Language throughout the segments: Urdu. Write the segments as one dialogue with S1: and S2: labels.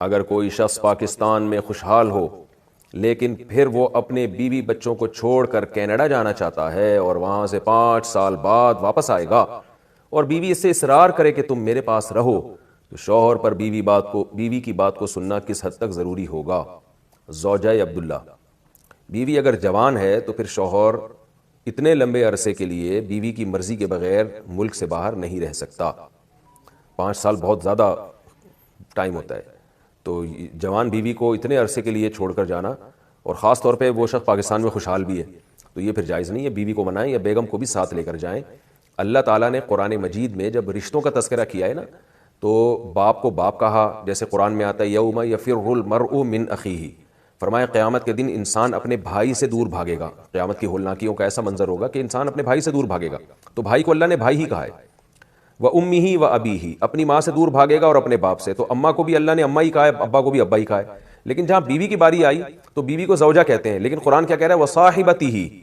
S1: اگر کوئی شخص پاکستان میں خوشحال ہو لیکن پھر وہ اپنے بیوی بچوں کو چھوڑ کر کینیڈا جانا چاہتا ہے اور وہاں سے 5 سال بعد واپس آئے گا اور بیوی اس سے اصرار کرے کہ تم میرے پاس رہو، تو شوہر پر بیوی کی بات کو سننا کس حد تک ضروری ہوگا؟ زوجہ عبداللہ، بیوی اگر جوان ہے تو پھر شوہر اتنے لمبے عرصے کے لیے بیوی کی مرضی کے بغیر ملک سے باہر نہیں رہ سکتا۔ 5 سال بہت زیادہ ٹائم ہوتا ہے، تو جوان بیوی کو اتنے عرصے کے لیے چھوڑ کر جانا، اور خاص طور پہ وہ شخص پاکستان میں خوشحال بھی ہے، تو یہ پھر جائز نہیں ہے۔ بیوی کو منائیں یا بیگم کو بھی ساتھ لے کر جائیں۔ اللہ تعالیٰ نے قرآن مجید میں جب رشتوں کا تذکرہ کیا ہے نا، تو باپ کو باپ کہا، جیسے قرآن میں آتا ہے یوم یفر المرء من اخیہ، فرمایا قیامت کے دن انسان اپنے بھائی سے دور بھاگے گا۔ قیامت کی ہولناکیوں کا ایسا منظر ہوگا کہ انسان اپنے بھائی سے دور بھاگے گا، تو بھائی کو اللہ نے بھائی ہی کہا ہے۔ وَأُمِّهِ وَأَبِيهِ، اپنی ماں سے دور بھاگے گا اور اپنے باپ سے، تو اماں کو بھی اللہ نے اماں ہی کہا ہے، ابا کو بھی ابا ہی کہا ہے۔ لیکن جہاں بیوی کی باری آئی تو بیوی کو زوجہ کہتے ہیں، لیکن قرآن کیا کہہ رہا ہے؟ وَصَاحِبَتِهِ،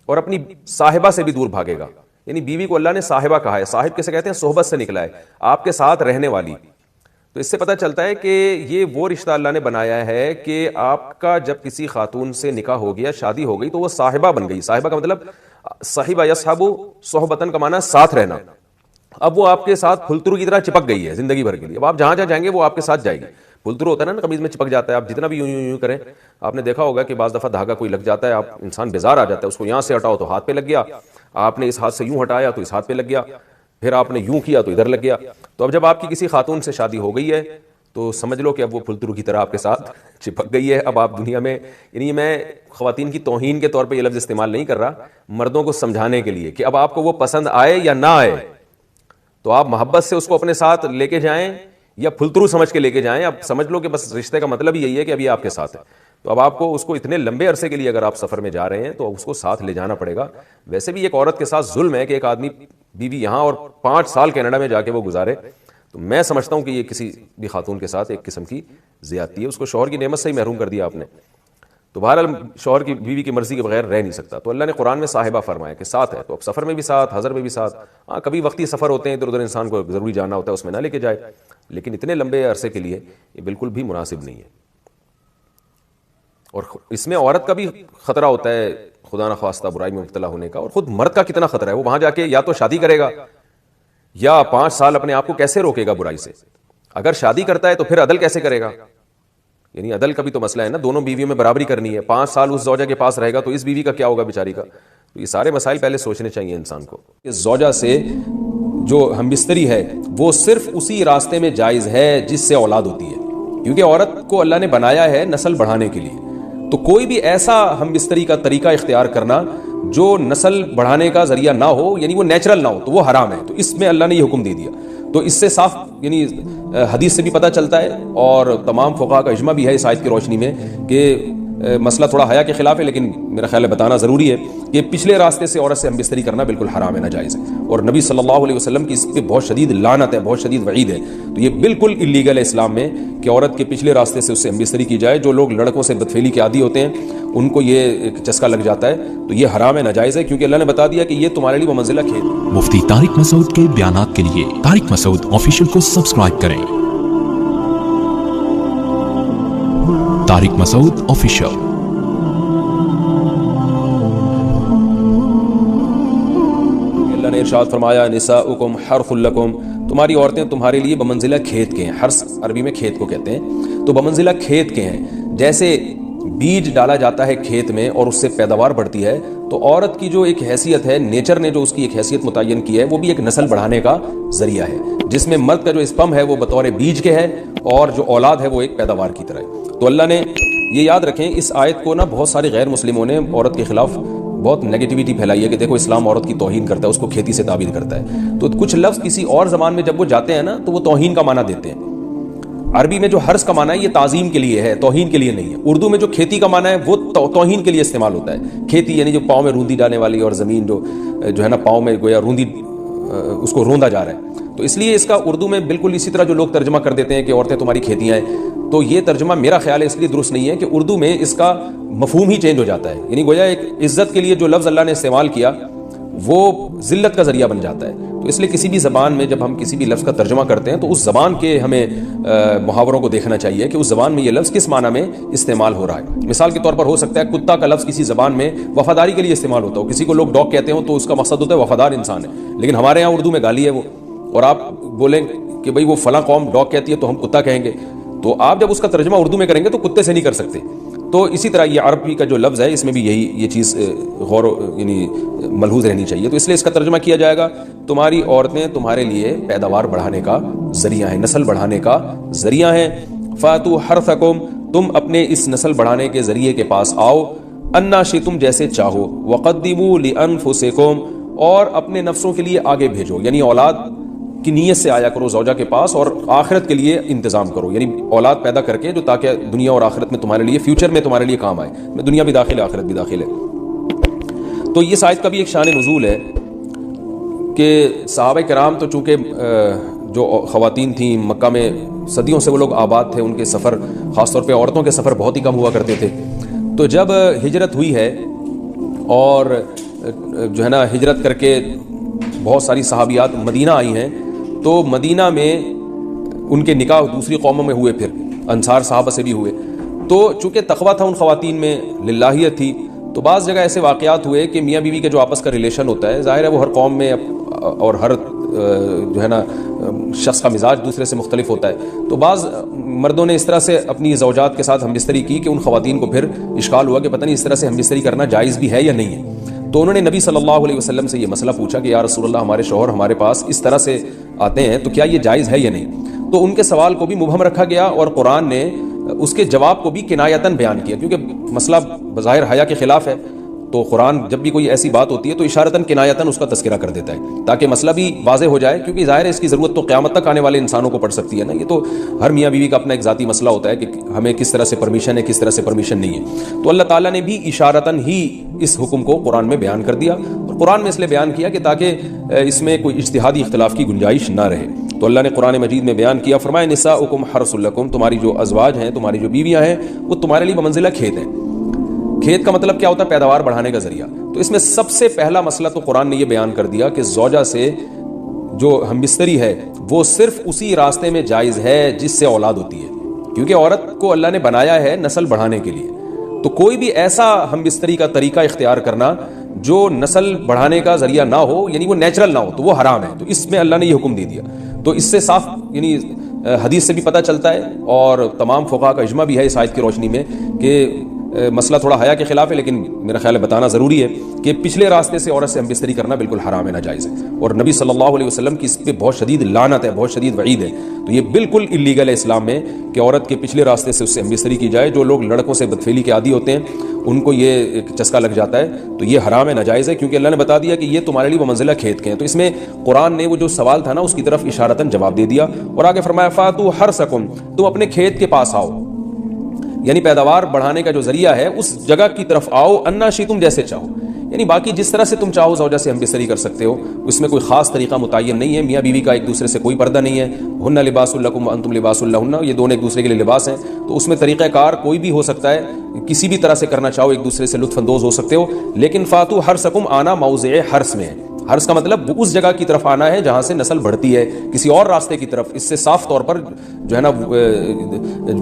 S1: اور اپنی صاحبہ سے بھی دور بھاگے گا، یعنی بیوی کو اللہ نے صاحبہ کہا ہے۔ صاحب کسے کہتے ہیں؟ صحبت سے نکلا ہے، آپ کے ساتھ رہنے والی۔ تو اس سے پتہ چلتا ہے کہ یہ وہ رشتہ اللہ نے بنایا ہے کہ آپ کا جب کسی خاتون سے نکاح ہو گیا، شادی ہو گئی، تو وہ صاحبہ بن گئی۔ صاحبہ کا مطلب صحبہ یصحب صحبتن کا معنی ساتھ رہنا۔ اب وہ آپ کے ساتھ پھلترو کی طرح چپک گئی ہے زندگی بھر کے لیے۔ اب آپ جہاں جہاں جائیں گے وہ آپ کے ساتھ جائے گی۔ پھلترو ہوتا ہے نا قمیض میں چپک جاتا ہے، آپ جتنا بھی یوں یوں یوں کریں، آپ نے دیکھا ہوگا کہ بعض دفعہ دھاگا کوئی لگ جاتا ہے، آپ انسان بیزار آ جاتا ہے، اس کو یہاں سے ہٹاؤ تو ہاتھ پہ لگ گیا، آپ نے اس ہاتھ سے یوں ہٹایا تو اس ہاتھ پہ لگ گیا، پھر آپ نے یوں کیا تو ادھر لگ گیا۔ تو اب جب آپ کی کسی خاتون سے شادی ہو گئی ہے تو سمجھ لو کہ اب وہ پھلترو کی طرح آپ کے ساتھ چپک گئی ہے۔ اب آپ دنیا میں، یعنی میں خواتین کی توہین کے طور پہ یہ لفظ استعمال نہیں کر رہا، مردوں کو سمجھانے کے لیے کہ اب آپ کو وہ پسند آئے یا نہ آئے، تو آپ محبت سے اس کو اپنے ساتھ لے کے جائیں یا پھلترو سمجھ کے لے کے جائیں۔ اب سمجھ لو کہ بس رشتے کا مطلب ہی یہی ہے کہ ابھی آپ کے ساتھ ہے، تو اب آپ کو اس کو اتنے لمبے عرصے کے لیے اگر آپ سفر میں جا رہے ہیں تو اس کو ساتھ لے جانا پڑے گا۔ ویسے بھی ایک عورت کے ساتھ ظلم ہے کہ ایک آدمی بیوی یہاں اور 5 سال کینیڈا میں جا کے وہ گزارے، تو میں سمجھتا ہوں کہ یہ کسی بھی خاتون کے ساتھ ایک قسم کی زیادتی ہے، اس کو شوہر کی نعمت سے ہی محروم کر دیا آپ نے۔ تو بہرحال شوہر کی بیوی کی مرضی کے بغیر رہ نہیں سکتا، تو اللہ نے قرآن میں صاحبہ فرمایا کہ ساتھ ہے، تو اب سفر میں بھی ساتھ، حضر میں بھی ساتھ۔ ہاں کبھی وقتی سفر ہوتے ہیں ادھر ادھر انسان کو ضروری جانا ہوتا ہے، اس میں نہ لے کے جائے، لیکن اتنے لمبے عرصے کے لیے یہ بالکل بھی مناسب نہیں ہے۔ اور اس میں عورت کا بھی خطرہ ہوتا ہے خدا نخواستہ برائی میں مبتلا ہونے کا، اور خود مرد کا کتنا خطرہ ہے، وہ وہاں جا کے یا تو شادی کرے گا یا 5 سال اپنے آپ کو کیسے روکے گا برائی سے۔ اگر شادی کرتا ہے تو پھر عدل کیسے کرے گا؟ یعنی عدل کا بھی تو مسئلہ ہے نا، دونوں بیویوں میں برابری کرنی ہے۔ 5 سال اس زوجہ کے پاس رہے گا تو اس بیوی کا کیا ہوگا بیچاری کا؟ تو یہ سارے مسائل پہلے سوچنے چاہیے انسان کو۔ اس زوجہ سے جو ہم بستری ہے وہ صرف اسی راستے میں جائز ہے جس سے اولاد ہوتی ہے، کیونکہ عورت کو اللہ نے بنایا ہے نسل بڑھانے کے لیے، تو کوئی بھی ایسا ہم بستری کا طریقہ اختیار کرنا جو نسل بڑھانے کا ذریعہ نہ ہو، یعنی وہ نیچرل نہ ہو، تو وہ حرام ہے۔ تو اس میں اللہ نے یہ حکم دے دیا، تو اس سے صاف یعنی حدیث سے بھی پتہ چلتا ہے، اور تمام فقہاء کا اجماع بھی ہے اس آیت کی روشنی میں کہ مسئلہ تھوڑا حیا کے خلاف ہے، لیکن میرا خیال ہے بتانا ضروری ہے کہ پچھلے راستے سے عورت سے ہم بستری کرنا بالکل حرام ہے، ناجائز ہے، اور نبی صلی اللہ علیہ وسلم کی اس پہ بہت شدید لعنت ہے، بہت شدید وعید ہے۔ تو یہ بالکل اللیگل ہے اسلام میں کہ عورت کے پچھلے راستے سے اس سے ہم بستری کی جائے۔ جو لوگ لڑکوں سے بدفعلی کے عادی ہوتے ہیں ان کو یہ ایک چسکا لگ جاتا ہے، تو یہ حرام ہے، ناجائز ہے، کیونکہ اللہ نے بتا دیا کہ یہ تمہارے لیے بمنزلہ کھیت۔
S2: مفتی طارق مسعود کے بیانات کے لیے طارق مسعود آفیشیل کو سبسکرائب کریں۔ طارق مسعود آفیشیل۔
S1: اللہ نے ارشاد فرمایا نساؤکم حرث لکم، تمہاری عورتیں تمہارے لیے بمنزلہ کھیت کے ہیں۔ حرث عربی میں کھیت کو کہتے ہیں، تو بمنزلہ کھیت کے ہیں۔ جیسے بیج ڈالا جاتا ہے کھیت میں اور اس سے پیداوار بڑھتی ہے، تو عورت کی جو ایک حیثیت ہے، نیچر نے جو اس کی ایک حیثیت متعین کی ہے، وہ بھی ایک نسل بڑھانے کا ذریعہ ہے، جس میں مرد کا جو اسپم ہے وہ بطور بیج کے ہے اور جو اولاد ہے وہ ایک پیداوار کی طرح ہے۔ تو اللہ نے یہ یاد رکھیں، اس آیت کو نا بہت سارے غیر مسلموں نے عورت کے خلاف بہت نیگیٹیویٹی پھیلائی ہے کہ دیکھو اسلام عورت کی توہین کرتا ہے، اس کو کھیتی سے تعبیر کرتا ہے۔ تو کچھ لفظ کسی اور زبان میں جب وہ جاتے ہیں نا تو وہ توہین کا معنی دیتے ہیں۔ عربی میں جو حرث کا معنی ہے یہ تعظیم کے لیے ہے، توہین کے لیے نہیں ہے۔ اردو میں جو کھیتی کا معنی ہے وہ توہین کے لیے استعمال ہوتا ہے۔ کھیتی یعنی جو پاؤں میں روندی ڈالنے والی، اور زمین جو ہے نا پاؤں میں گویا روندی، اس کو روندا جا رہا ہے، تو اس لیے اس کا اردو میں بالکل اسی طرح جو لوگ ترجمہ کر دیتے ہیں کہ عورتیں تمہاری کھیتیاں ہیں، تو یہ ترجمہ میرا خیال ہے اس لیے درست نہیں ہے کہ اردو میں اس کا مفہوم ہی چینج ہو جاتا ہے۔ یعنی گویا ایک عزت کے لیے جو لفظ اللہ نے استعمال کیا وہ ذلت کا ذریعہ بن جاتا ہے. تو اس لیے کسی بھی زبان میں جب ہم کسی بھی لفظ کا ترجمہ کرتے ہیں تو اس زبان کے ہمیں محاوروں کو دیکھنا چاہیے کہ اس زبان میں یہ لفظ کس معنی میں استعمال ہو رہا ہے. مثال کے طور پر ہو سکتا ہے کتا کا لفظ کسی زبان میں وفاداری کے لیے استعمال ہوتا ہو. کسی کو لوگ ڈاگ کہتے ہوں تو اس کا مقصد ہوتا ہے وفادار انسان ہے, لیکن ہمارے یہاں اردو میں گالی ہے وہ, اور آپ بولیں کہ بھئی وہ فلاں قوم ڈاگ کہتی ہے تو ہم کتا کہیں گے, تو آپ جب اس کا ترجمہ اردو میں کریں گے تو کتے سے نہیں کر سکتے. تو اسی طرح یہ عربی کا جو لفظ ہے اس میں بھی یہ چیز غور یعنی ملحوظ رہنی چاہیے. تو اس لیے اس کا ترجمہ کیا جائے گا تمہاری عورتیں تمہارے لیے پیداوار بڑھانے کا ذریعہ ہیں, نسل بڑھانے کا ذریعہ ہیں. فاتوا حرثکم, تم اپنے اس نسل بڑھانے کے ذریعے کے پاس آؤ, انا شئتم جیسے چاہو, وقدموا لانفسکم, اور اپنے نفسوں کے لیے آگے بھیجو, یعنی اولاد کی نیت سے آیا کرو زوجہ کے پاس اور آخرت کے لیے انتظام کرو, یعنی اولاد پیدا کر کے جو تاکہ دنیا اور آخرت میں تمہارے لیے فیوچر میں تمہارے لیے کام آئے. میں دنیا بھی داخل ہے آخرت بھی داخل ہے. تو یہ آیت کا بھی ایک شان نزول ہے کہ صحابہ کرام تو چونکہ جو خواتین تھیں مکہ میں صدیوں سے وہ لوگ آباد تھے, ان کے سفر خاص طور پہ عورتوں کے سفر بہت ہی کم ہوا کرتے تھے. تو جب ہجرت ہوئی ہے اور جو ہے نا ہجرت کر کے بہت ساری صحابیات مدینہ آئی ہیں, تو مدینہ میں ان کے نکاح دوسری قوموں میں ہوئے, پھر انصار صحابہ سے بھی ہوئے. تو چونکہ تقویٰ تھا ان خواتین میں, للہیت تھی, تو بعض جگہ ایسے واقعات ہوئے کہ میاں بیوی کے جو آپس کا ریلیشن ہوتا ہے, ظاہر ہے وہ ہر قوم میں اور ہر جو ہے نا شخص کا مزاج دوسرے سے مختلف ہوتا ہے. تو بعض مردوں نے اس طرح سے اپنی زوجات کے ساتھ ہم بستری کی کہ ان خواتین کو پھر اشکال ہوا کہ پتہ نہیں اس طرح سے ہم بستری کرنا جائز بھی ہے یا نہیں ہے. تو انہوں نے نبی صلی اللہ علیہ وسلم سے یہ مسئلہ پوچھا کہ یا رسول اللہ, ہمارے شوہر ہمارے پاس اس طرح سے آتے ہیں تو کیا یہ جائز ہے یا نہیں. تو ان کے سوال کو بھی مبہم رکھا گیا اور قرآن نے اس کے جواب کو بھی کنایتاً بیان کیا, کیونکہ مسئلہ بظاہر حیا کے خلاف ہے. تو قرآن جب بھی کوئی ایسی بات ہوتی ہے تو اشارتاً کنایتاً اس کا تذکرہ کر دیتا ہے تاکہ مسئلہ بھی واضح ہو جائے, کیونکہ ظاہر ہے اس کی ضرورت تو قیامت تک آنے والے انسانوں کو پڑ سکتی ہے نا. یہ تو ہر میاں بیوی کا اپنا ایک ذاتی مسئلہ ہوتا ہے کہ ہمیں کس طرح سے پرمیشن ہے, کس طرح سے پرمیشن نہیں ہے. تو اللہ تعالیٰ نے بھی اشارتاً ہی اس حکم کو قرآن میں بیان کر دیا, اور قرآن میں اس لیے بیان کیا کہ تاکہ اس میں کوئی اجتہادی اختلاف کی گنجائش نہ رہے. تو اللہ نے قرآن مجید میں بیان کیا, فرمایا نساؤکم حرث لکم, تمہاری جو ازواج ہیں, تمہاری جو بیویاں ہیں, وہ تمہارے لیے بمنزلہ کھیت ہیں. کھیت کا مطلب کیا ہوتا ہے؟ پیداوار بڑھانے کا ذریعہ. تو اس میں سب سے پہلا مسئلہ تو قرآن نے یہ بیان کر دیا کہ زوجہ سے جو ہم بستری ہے وہ صرف اسی راستے میں جائز ہے جس سے اولاد ہوتی ہے, کیونکہ عورت کو اللہ نے بنایا ہے نسل بڑھانے کے لیے. تو کوئی بھی ایسا ہم بستری کا طریقہ اختیار کرنا جو نسل بڑھانے کا ذریعہ نہ ہو, یعنی وہ نیچرل نہ ہو, تو وہ حرام ہے. تو اس میں اللہ نے یہ حکم دے دیا. تو اس سے صاف یعنی حدیث سے بھی پتہ چلتا ہے اور تمام فقہاء کا اجماع بھی ہے اس آیت کی روشنی میں کہ مسئلہ تھوڑا حیا کے خلاف ہے, لیکن میرا خیال ہے بتانا ضروری ہے کہ پچھلے راستے سے عورت سے ہم بستری کرنا بالکل حرام ہے, ناجائز ہے. اور نبی صلی اللہ علیہ وسلم کی اس پہ بہت شدید لعنت ہے, بہت شدید وعید ہے. تو یہ بالکل اللیگل ہے اسلام میں کہ عورت کے پچھلے راستے سے اس سے ہم بستری کی جائے. جو لوگ لڑکوں سے بدفعلی کے عادی ہوتے ہیں ان کو یہ ایک چسکا لگ جاتا ہے, تو یہ حرام ہے, ناجائز ہے, کیونکہ اللہ نے بتا دیا کہ یہ تمہارے لیے بمنزلہ کھیت کے ہیں. تو اس میں قرآن نے وہ جو سوال تھا نا اس کی طرف اشارتاً جواب دے دیا, اور آگے فرمایا فاتوا حرثکم, تم اپنے کھیت کے پاس آؤ, یعنی پیداوار بڑھانے کا جو ذریعہ ہے اس جگہ کی طرف آؤ, انا شئتم جیسے چاہو, یعنی باقی جس طرح سے تم چاہو زوجہ سے ہم بستری کر سکتے ہو, اس میں کوئی خاص طریقہ متعین نہیں ہے. میاں بیوی کا ایک دوسرے سے کوئی پردہ نہیں ہے. ہن لباس لکم وانتم لباس لہن, یہ دونوں ایک دوسرے کے لیے لباس ہیں. تو اس میں طریقہ کار کوئی بھی ہو سکتا ہے, کسی بھی طرح سے کرنا چاہو ایک دوسرے سے لطف اندوز ہو سکتے ہو. لیکن فاتوا حرثکم آنا موضع حرث میں ہے. حرث کا مطلب اس جگہ کی طرف آنا ہے جہاں سے نسل بڑھتی ہے, کسی اور راستے کی طرف. اس سے صاف طور پر جو ہے نا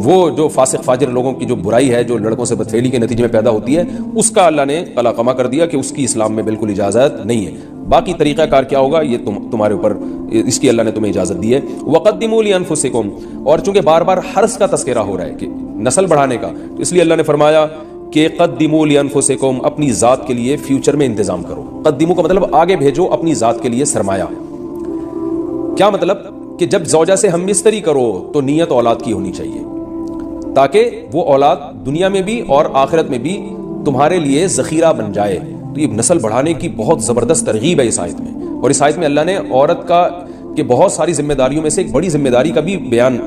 S1: وہ جو فاسق فاجر لوگوں کی جو برائی ہے جو لڑکوں سے بدفعلی کے نتیجے میں پیدا ہوتی ہے, اس کا اللہ نے قلعہ کر دیا کہ اس کی اسلام میں بالکل اجازت نہیں ہے. باقی طریقہ کار کیا ہوگا یہ تمہارے اوپر, اس کی اللہ نے تمہیں اجازت دی ہے. وقدموا لانفسکم, اور چونکہ بار بار حرث کا تذکرہ ہو رہا ہے کہ نسل بڑھانے کا, تو اس لیے اللہ نے فرمایا کہ قدموا لانفسکم, اپنی ذات کے لیے فیوچر میں انتظام کرو. قدموا کا مطلب آگے بھیجو اپنی ذات کے لیے سرمایہ. کیا مطلب کہ جب زوجہ سے ہم بستری کرو تو نیت اولاد کی ہونی چاہیے, تاکہ وہ اولاد دنیا میں بھی اور آخرت میں بھی تمہارے لیے ذخیرہ بن جائے. تو یہ نسل بڑھانے کی بہت زبردست ترغیب ہے اس آیت میں. اور اس آیت میں اللہ نے عورت کا کہ بہت ساری ذمہ داریوں میں سے ایک بڑی ذمہ داری کا بھی بیان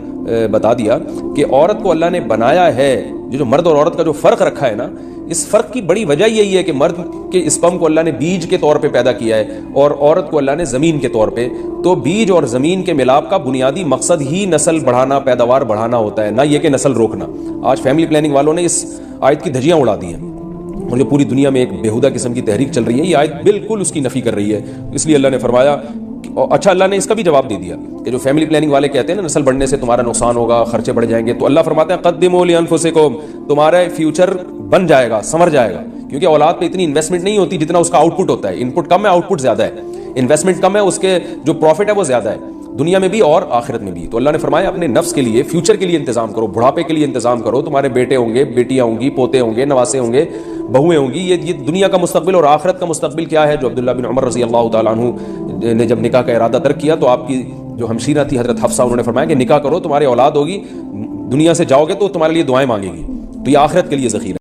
S1: بتا دیا کہ عورت کو اللہ نے بنایا ہے. جو مرد اور عورت کا جو فرق رکھا ہے نا, اس فرق کی بڑی وجہ یہی ہے کہ مرد کے اسپرم کو اللہ نے بیج کے طور پہ پیدا کیا ہے اور عورت کو اللہ نے زمین کے طور پہ. تو بیج اور زمین کے ملاپ کا بنیادی مقصد ہی نسل بڑھانا, پیداوار بڑھانا ہوتا ہے, نہ یہ کہ نسل روکنا. آج فیملی پلاننگ والوں نے اس آیت کی دھجیاں اڑا دی ہیں اور جو پوری دنیا میں ایک بےہودہ قسم کی تحریک چل رہی ہے، یہ آیت بالکل اس کی نفی کر رہی ہے. اس لیے اللہ نے فرمایا، اچھا اللہ نے اس کا بھی جواب دے دیا کہ جو فیملی پلاننگ والے کہتے ہیں نا نسل بڑھنے سے تمہارا نقصان ہوگا، خرچے بڑھ جائیں گے، تو اللہ فرماتا ہے قدموا لانفسکم، تمہارا فیوچر بن جائے گا، سنور جائے گا. کیونکہ اولاد پہ اتنی انویسٹمنٹ نہیں ہوتی جتنا اس کا آؤٹ پٹ ہوتا ہے. ان پٹ کم ہے، آؤٹ پٹ زیادہ ہے. انویسٹمنٹ کم ہے، اس کے جو پروفٹ ہے وہ زیادہ ہے، دنیا میں بھی اور آخرت میں بھی. تو اللہ نے فرمایا اپنے نفس کے لیے، فیوچر کے لیے انتظام کرو، بڑھاپے کے لیے انتظام کرو. تمہارے بیٹے ہوں گے، بیٹیاں ہوں گی، پوتے ہوں گے، نواسے ہوں گے، بہویں ہوں گی. یہ دنیا کا مستقبل اور آخرت کا مستقبل کیا ہے. جو عبداللہ بن عمر رضی اللہ تعالیٰ عنہ نے جب نکاح کا ارادہ ترک کیا تو آپ کی جو ہمشیرہ تھی حضرت حفصہ، انہوں نے فرمایا کہ نکاح کرو، تمہارے اولاد ہوگی، دنیا سے جاؤ گے تو تمہارے لیے دعائیں مانگے گی. تو یہ آخرت کے لیے ذخیرہ